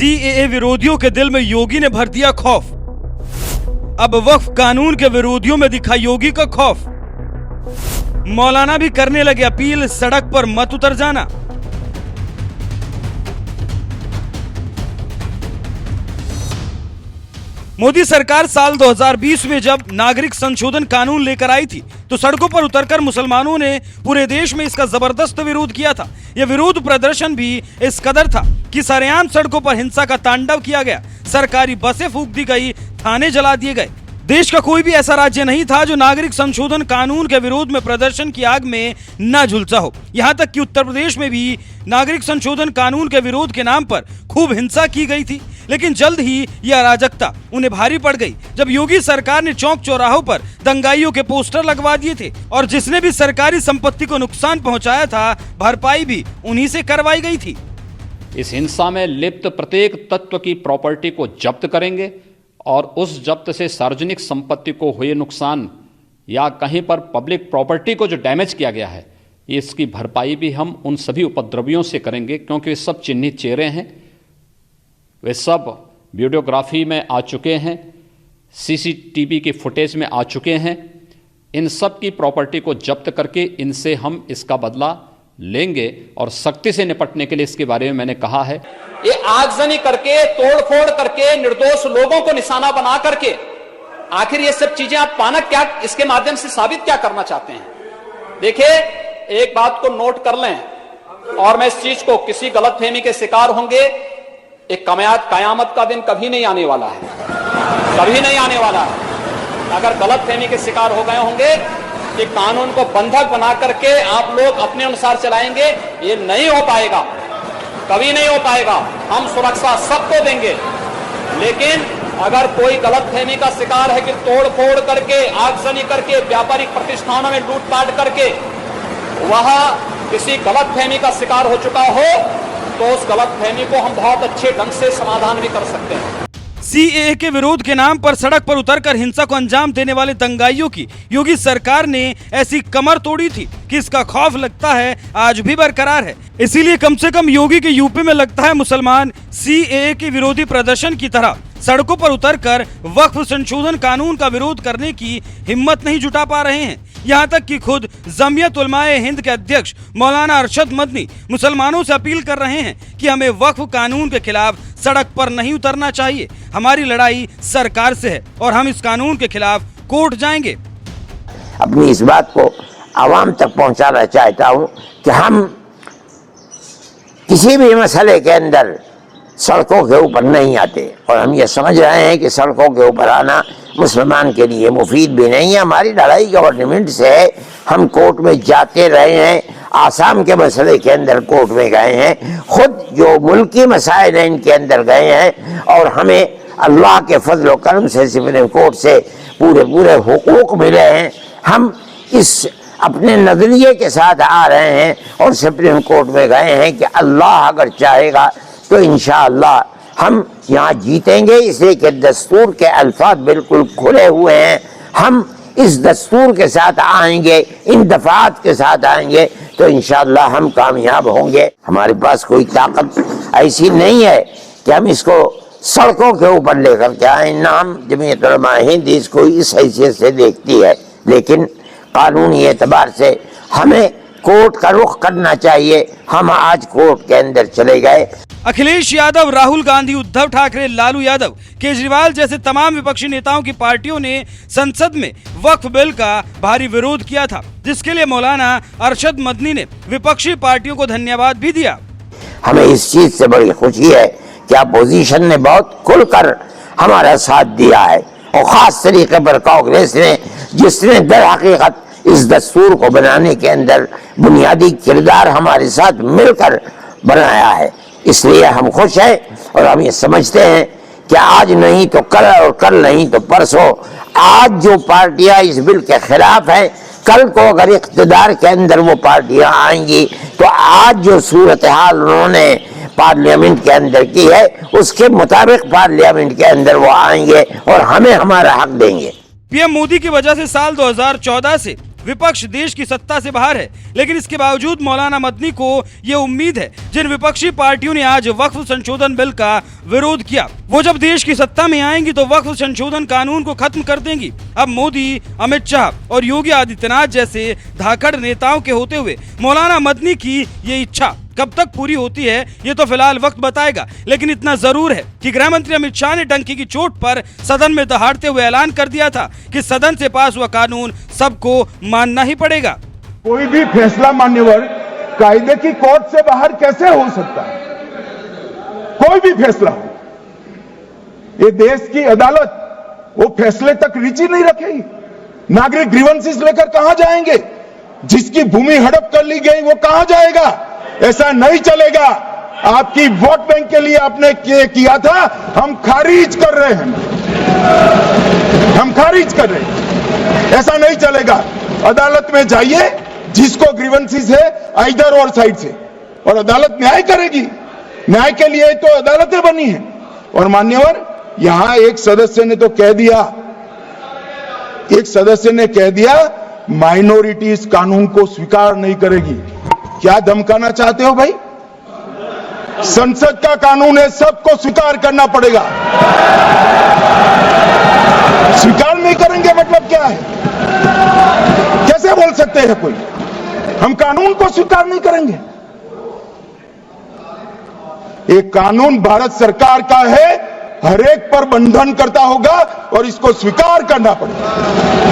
CAA विरोधियों के दिल में योगी ने भर दिया खौफ। अब वक्फ कानून के विरोधियों में दिखा योगी का खौफ। मौलाना भी करने लगे अपील, सड़क पर मत उतर जाना। मोदी सरकार साल 2020 में जब नागरिक संशोधन कानून लेकर आई थी तो सड़कों पर उतरकर मुसलमानों ने पूरे देश में इसका जबरदस्त विरोध किया था। यह विरोध प्रदर्शन भी इस कदर था कि सरेआम सड़कों पर हिंसा का तांडव किया गया, सरकारी बसें फूंक दी गई, थाने जला दिए गए। देश का कोई भी ऐसा राज्य नहीं था जो नागरिक संशोधन कानून के विरोध में प्रदर्शन की आग में न झुलसा हो। यहाँ तक कि उत्तर प्रदेश में भी नागरिक संशोधन कानून के विरोध के नाम पर खूब हिंसा की गई थी। लेकिन जल्द ही यह अराजकता उन्हें भारी पड़ गई जब योगी सरकार ने चौक चौराहों पर दंगाइयों के पोस्टर लगवा दिए थे और जिसने भी सरकारी संपत्ति को नुकसान पहुंचाया था, भरपाई भी उन्हीं से करवाई गई थी। इस हिंसा में लिप्त प्रत्येक तत्व की प्रॉपर्टी को जब्त करेंगे और उस जब्त से सार्वजनिक संपत्ति को हुए नुकसान या कहीं पर पब्लिक प्रॉपर्टी को जो डैमेज किया गया है, इसकी भरपाई भी हम उन सभी उपद्रवियों से करेंगे, क्योंकि वे सब चिन्हित चेहरे हैं, वे सब वीडियोग्राफी में आ चुके हैं, सीसीटीवी की फुटेज में आ चुके हैं। इन सब की प्रॉपर्टी को जब्त करके इनसे हम इसका बदला लेंगे और सख्ती से निपटने के लिए इसके बारे में मैंने कहा है। ये आगजनी करके, तोड़फोड़ करके, निर्दोष लोगों को निशाना बना करके आखिर ये सब चीजें आप पाना क्या, इसके माध्यम से साबित क्या करना चाहते हैं? देखिए, एक बात को नोट कर लें और मैं इस चीज को, किसी गलतफहमी के शिकार होंगे, एक कयामत का दिन कभी नहीं आने वाला है, कभी नहीं आने वाला है। अगर गलतफहमी के शिकार हो गए होंगे कि कानून को बंधक बना करके आप लोग अपने अनुसार चलाएंगे, ये नहीं हो पाएगा, कभी नहीं हो पाएगा। हम सुरक्षा सबको देंगे, लेकिन अगर कोई गलतफहमी का शिकार है कि तोड़ फोड़ करके, आगजनी करके, व्यापारिक प्रतिष्ठानों में लूटपाट करके वह किसी गलतफहमी का शिकार हो चुका हो, तो उस गलतफहमी को हम बहुत अच्छे ढंग से समाधान भी कर सकते हैं। सीएए के विरोध के नाम पर सड़क पर उतरकर हिंसा को अंजाम देने वाले दंगाइयों की योगी सरकार ने ऐसी कमर तोड़ी थी कि इसका खौफ लगता है आज भी बरकरार है। इसीलिए कम से कम योगी के यूपी में लगता है मुसलमान सीएए के विरोधी प्रदर्शन की तरह सड़कों पर उतरकर वक्फ संशोधन कानून का विरोध करने की हिम्मत नहीं जुटा पा रहे हैं। यहाँ तक कि खुद जमीयत उलमाए हिंद के अध्यक्ष मौलाना अरशद मदनी मुसलमानों से अपील कर रहे हैं कि हमें वक्फ कानून के खिलाफ सड़क पर नहीं उतरना चाहिए। हमारी लड़ाई सरकार से है और हम इस कानून के खिलाफ कोर्ट जाएंगे। अपनी इस बात को आवाम तक पहुंचाना चाहता हूं कि हम किसी भी मसले के अंदर सड़कों के ऊपर नहीं आते और हम ये समझ रहे हैं कि सड़कों के ऊपर आना मुसलमान के लिए मुफीद भी नहीं है। हमारी लड़ाई गवर्नमेंट से है, हम कोर्ट में जाते रहे हैं, आसाम के मसले के अंदर कोर्ट में गए हैं, खुद जो मुल्की मसाइल हैं इनके अंदर गए हैं और हमें अल्लाह के फजल व करम से सुप्रीम कोर्ट से पूरे हुकूक मिले हैं। हम इस अपने नजरिए के साथ आ रहे हैं और सुप्रीम कोर्ट में गए हैं कि अल्लाह अगर चाहेगा तो इंशाअल्लाह हम यहाँ जीतेंगे, इसलिए कि दस्तूर के अल्फाज बिल्कुल खुले हुए हैं। हम इस दस्तूर के साथ आएंगे, इन दफात के साथ आएंगे तो इंशाअल्लाह हम कामयाब होंगे। हमारे पास कोई ताकत ऐसी नहीं है कि हम इसको सड़कों के ऊपर लेकर के आए। नाम जमीयत उलमा हिंद इसको इस हैसियत से देखती है, लेकिन कानूनी एतबार से हमें कोर्ट का रुख करना चाहिए। हम आज कोर्ट के अंदर चले गए। अखिलेश यादव, राहुल गांधी, उद्धव ठाकरे, लालू यादव, केजरीवाल जैसे तमाम विपक्षी नेताओं की पार्टियों ने संसद में वक्फ बिल का भारी विरोध किया था, जिसके लिए मौलाना अरशद मदनी ने विपक्षी पार्टियों को धन्यवाद भी दिया। हमें इस चीज से बड़ी खुशी है कि अपोजिशन ने बहुत खुलकर हमारा साथ दिया है और खास तरीके पर कांग्रेस ने, जिसने दर हकीकत इस दस्तूर को बनाने के अंदर बुनियादी किरदार हमारे साथ मिलकर बनाया है। इसलिए हम खुश हैं और हम ये समझते हैं कि आज नहीं तो कल और कल नहीं तो परसों, आज जो पार्टियां इस बिल के खिलाफ हैं, कल को अगर इख्तिदार के अंदर वो पार्टियां आएंगी तो आज जो सूरत हाल उन्होंने पार्लियामेंट के अंदर की है उसके मुताबिक पार्लियामेंट के अंदर वो आएंगे और हमें हमारा हक देंगे। पीएम मोदी की वजह से साल 2014 से विपक्ष देश की सत्ता से बाहर है, लेकिन इसके बावजूद मौलाना मदनी को ये उम्मीद है जिन विपक्षी पार्टियों ने आज वक्फ संशोधन बिल का विरोध किया, वो जब देश की सत्ता में आएंगी तो वक्फ संशोधन कानून को खत्म कर देंगी। अब मोदी, अमित शाह और योगी आदित्यनाथ जैसे धाकड़ नेताओं के होते हुए मौलाना मदनी की ये इच्छा कब तक पूरी होती है ये तो फिलहाल वक्त बताएगा, लेकिन इतना जरूर है कि गृह मंत्री अमित शाह ने डंकी की चोट पर सदन में दहाड़ते हुए ऐलान कर दिया था कि सदन से पास हुआ कानून सबको मानना ही पड़ेगा। कोई भी फैसला मान्यवर कायदे की कोर्ट से बाहर कैसे हो सकता है? कोई भी फैसला हो, ये देश की अदालत वो फैसले तक रुचि नहीं रखेगी। नागरिक ग्रीवेंसेस लेकर कहां जाएंगे? जिसकी भूमि हड़प कर ली गई वो कहां जाएगा? ऐसा नहीं चलेगा। आपकी वोट बैंक के लिए आपने किया था, हम खारिज कर रहे हैं, हम खारिज कर रहे हैं। ऐसा नहीं चलेगा। अदालत में जाइए, जिसको ग्रीवेंसेस है इधर और साइड से, और अदालत न्याय करेगी। न्याय के लिए तो अदालतें बनी है। और मान्यवर, यहां एक सदस्य ने तो कह दिया, एक सदस्य ने कह दिया माइनॉरिटी इस कानून को स्वीकार नहीं करेगी। क्या धमकाना चाहते हो भाई? संसद का कानून है, सबको स्वीकार करना पड़ेगा। स्वीकार नहीं करेंगे मतलब क्या है? कैसे बोल सकते हैं कोई हम कानून को स्वीकार नहीं करेंगे? ये कानून भारत सरकार का है, हर एक पर बंधन करता होगा और इसको स्वीकार करना पड़ेगा।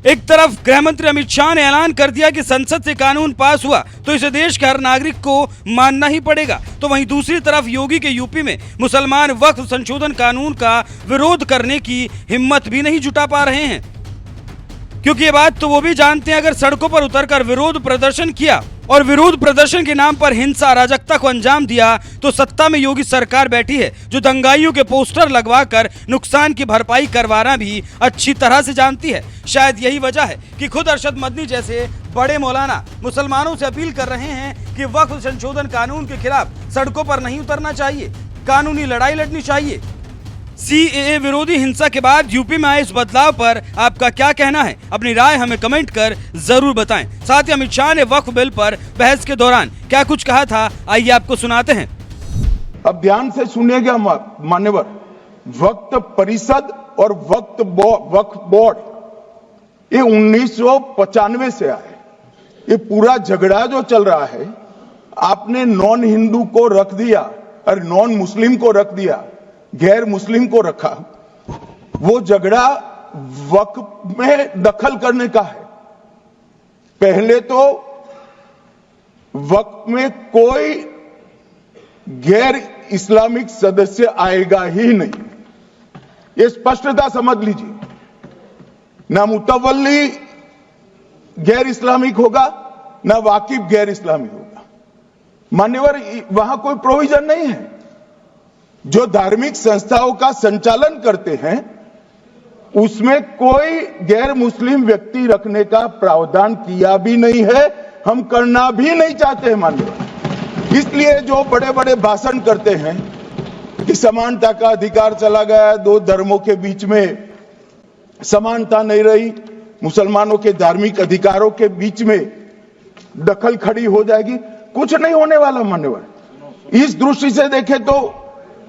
एक तरफ गृह मंत्री अमित शाह ने ऐलान कर दिया कि संसद से कानून पास हुआ तो इसे देश के हर नागरिक को मानना ही पड़ेगा, तो वहीं दूसरी तरफ योगी के यूपी में मुसलमान वक्फ संशोधन कानून का विरोध करने की हिम्मत भी नहीं जुटा पा रहे हैं, क्योंकि ये बात तो वो भी जानते हैं अगर सड़कों पर उतरकर विरोध प्रदर्शन किया और विरोध प्रदर्शन के नाम पर हिंसा अराजकता को अंजाम दिया तो सत्ता में योगी सरकार बैठी है जो दंगाइयों के पोस्टर लगवाकर नुकसान की भरपाई करवाना भी अच्छी तरह से जानती है। शायद यही वजह है कि खुद अरशद मदनी जैसे बड़े मौलाना मुसलमानों से अपील कर रहे हैं कि वक्फ संशोधन कानून के खिलाफ सड़कों पर नहीं उतरना चाहिए, कानूनी लड़ाई लड़नी चाहिए। सीएए विरोधी हिंसा के बाद यूपी में आए इस बदलाव पर आपका क्या कहना है? अपनी राय हमें कमेंट कर जरूर बताएं। साथ ही अमित शाह ने वक्फ बिल पर बहस के दौरान क्या कुछ कहा था, आइए आपको सुनाते हैं। अब ध्यान से सुनिएगा मान्यवर, वक्फ परिषद और वक्फ बोर्ड ये 1995 से आए। ये पूरा झगड़ा जो चल रहा है, आपने नॉन हिंदू को रख दिया और नॉन मुस्लिम को रख दिया, गैर मुस्लिम को रखा। वो झगड़ा वक्फ में दखल करने का है। पहले तो वक्फ में कोई गैर इस्लामिक सदस्य आएगा ही नहीं, ये स्पष्टता समझ लीजिए। ना मुतवल्ली गैर इस्लामिक होगा, ना वाकिफ गैर इस्लामिक होगा। मान्यवर, वहां कोई प्रोविजन नहीं है। जो धार्मिक संस्थाओं का संचालन करते हैं उसमें कोई गैर मुस्लिम व्यक्ति रखने का प्रावधान किया भी नहीं है, हम करना भी नहीं चाहते हैं मान्यवर। इसलिए जो बड़े बड़े भाषण करते हैं कि समानता का अधिकार चला गया, दो धर्मों के बीच में समानता नहीं रही, मुसलमानों के धार्मिक अधिकारों के बीच में दखल खड़ी हो जाएगी, कुछ नहीं होने वाला मान्यवर। इस दृष्टि से देखें तो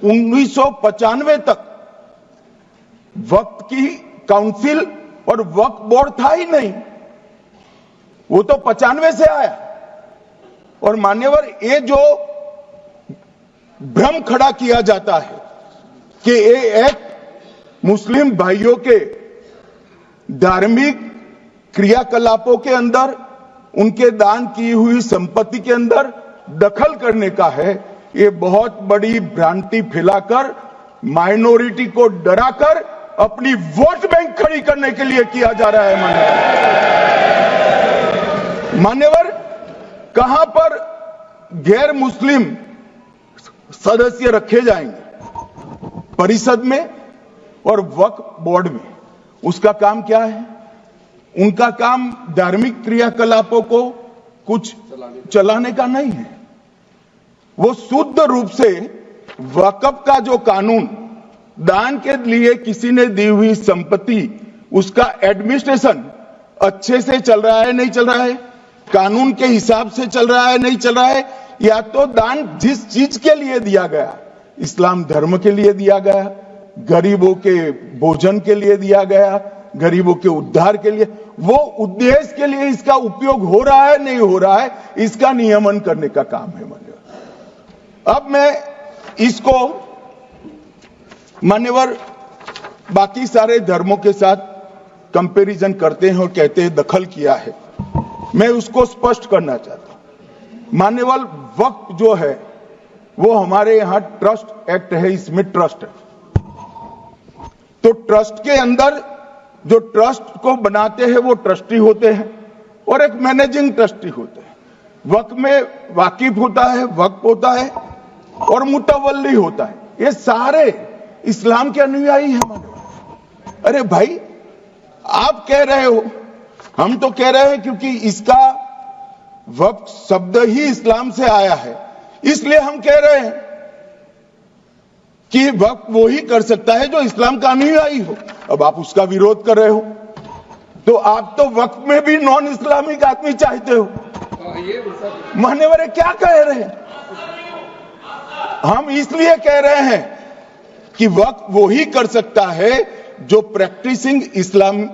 1995 तक वक्फ की काउंसिल और वक्फ बोर्ड था ही नहीं, वो तो 95 से आया। और मान्यवर, ये जो भ्रम खड़ा किया जाता है कि ये एक मुस्लिम भाइयों के धार्मिक क्रियाकलापों के अंदर, उनके दान की हुई संपत्ति के अंदर दखल करने का है, ये बहुत बड़ी भ्रांति फैलाकर माइनॉरिटी को डराकर अपनी वोट बैंक खड़ी करने के लिए किया जा रहा है मान्यवर। कहां पर गैर मुस्लिम सदस्य रखे जाएंगे? परिषद में और वक्फ बोर्ड में। उसका काम क्या है? उनका काम धार्मिक क्रियाकलापों को कुछ चलाने का नहीं है। वो शुद्ध रूप से वक्फ का जो कानून, दान के लिए किसी ने दी हुई संपत्ति उसका एडमिनिस्ट्रेशन अच्छे से चल रहा है नहीं चल रहा है, कानून के हिसाब से चल रहा है नहीं चल रहा है, या तो दान जिस चीज के लिए दिया गया, इस्लाम धर्म के लिए दिया गया, गरीबों के भोजन के लिए दिया गया, गरीबों के उद्धार के लिए, वो उद्देश्य के लिए इसका उपयोग हो रहा है नहीं हो रहा है, इसका नियमन करने का काम है मान्यवर। अब मैं इसको मान्यवर बाकी सारे धर्मों के साथ कंपैरिजन करते हैं और कहते हैं दखल किया है, मैं उसको स्पष्ट करना चाहता हूं। मान्यवर वक्फ जो है वो हमारे यहां ट्रस्ट एक्ट है, इसमें ट्रस्ट है, तो ट्रस्ट के अंदर जो ट्रस्ट को बनाते हैं वो ट्रस्टी होते हैं और एक मैनेजिंग ट्रस्टी होते हैं। वक्फ में वाकिफ होता है, वक्फ होता है और मुतवल्ली होता है, ये सारे इस्लाम के अनुयायी हैं। अरे भाई आप कह रहे हो, हम तो कह रहे हैं क्योंकि इसका वक्फ शब्द ही इस्लाम से आया है, इसलिए हम कह रहे हैं कि वक्फ वो ही कर सकता है जो इस्लाम का अनुयायी हो। अब आप उसका विरोध कर रहे हो, तो आप तो वक्फ में भी नॉन इस्लामिक आदमी चाहते हो। मान्यवर क्या कह रहे हैं? हम इसलिए कह रहे हैं कि वक्फ वो ही कर सकता है जो प्रैक्टिसिंग इस्लाम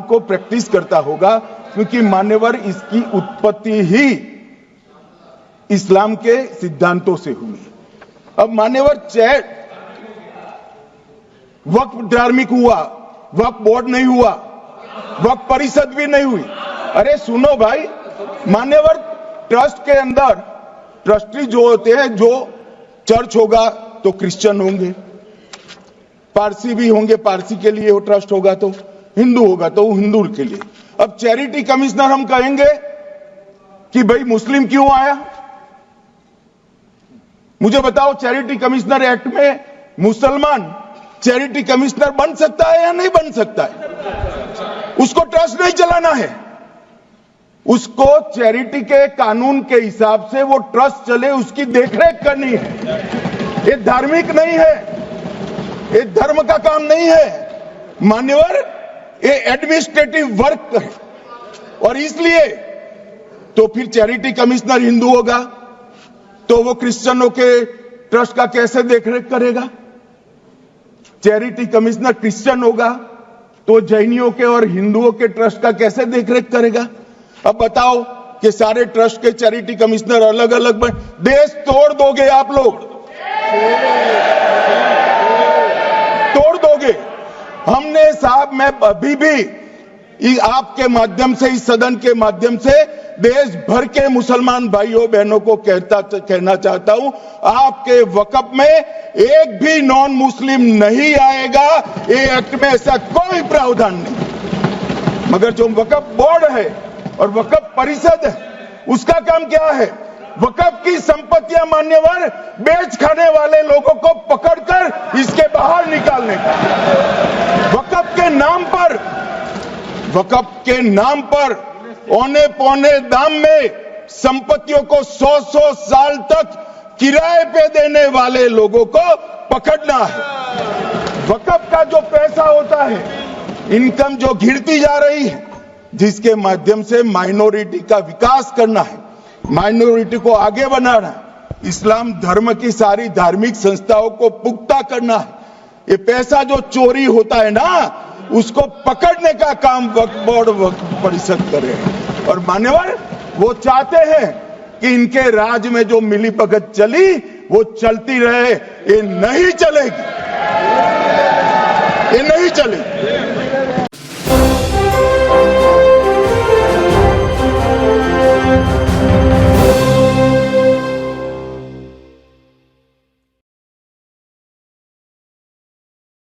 को प्रैक्टिस करता होगा, क्योंकि मान्यवर इसकी उत्पत्ति ही इस्लाम के सिद्धांतों से हुई। अब मान्यवर वक्फ धार्मिक हुआ, वक्फ बोर्ड नहीं हुआ, वक्फ परिषद भी नहीं हुई। अरे सुनो भाई, मान्यवर ट्रस्ट के अंदर ट्रस्टी जो होते हैं, जो चर्च होगा तो क्रिश्चियन होंगे, पारसी भी होंगे, पारसी के लिए वो ट्रस्ट होगा, तो हिंदू होगा तो हिंदू के लिए। अब चैरिटी कमिश्नर हम कहेंगे कि भाई मुस्लिम क्यों आया? मुझे बताओ, चैरिटी कमिश्नर एक्ट में मुसलमान चैरिटी कमिश्नर बन सकता है या नहीं बन सकता है? उसको ट्रस्ट नहीं चलाना है, उसको चैरिटी के कानून के हिसाब से वो ट्रस्ट चले, उसकी देखरेख करनी है। ये धार्मिक नहीं है, ये धर्म का काम नहीं है मान्यवर, ये एडमिनिस्ट्रेटिव वर्क है। और इसलिए तो फिर चैरिटी कमिश्नर हिंदू होगा तो वो क्रिश्चियनों के ट्रस्ट का कैसे देखरेख करेगा? चैरिटी कमिश्नर क्रिश्चियन होगा तो जैनियों के और हिंदुओं के ट्रस्ट का कैसे देखरेख करेगा? अब बताओ कि सारे ट्रस्ट के चैरिटी कमिश्नर अलग अलग बन, देश तोड़ दोगे आप लोग, तोड़ दोगे। हमने साहब, मैं अभी भी आपके माध्यम से, इस सदन के माध्यम से देश भर के मुसलमान भाइयों बहनों को कहना चाहता हूं, आपके वक्फ में एक भी नॉन मुस्लिम नहीं आएगा, ये एक्ट में ऐसा कोई प्रावधान नहीं। मगर जो वक्फ बोर्ड है और वक्फ परिषद है, उसका काम क्या है? वक्फ की संपत्तियां मान्यवर बेच खाने वाले लोगों को पकड़कर इसके बाहर निकालने का। वक्फ के नाम पर औने पौने दाम में संपत्तियों को 100-100 साल तक किराए पे देने वाले लोगों को पकड़ना है। वक्फ का जो पैसा होता है, इनकम जो गिरती जा रही है, जिसके माध्यम से माइनॉरिटी का विकास करना है, माइनॉरिटी को आगे बढ़ाना है, इस्लाम धर्म की सारी धार्मिक संस्थाओं को पुख्ता करना है, ये पैसा जो चोरी होता है ना, उसको पकड़ने का काम वक्फ बोर्ड, वक्फ परिषद करे। और मान्यवर वो चाहते हैं कि इनके राज में जो मिलीभगत चली वो चलती रहे, ये नहीं चलेगी, ये नहीं चलेगी।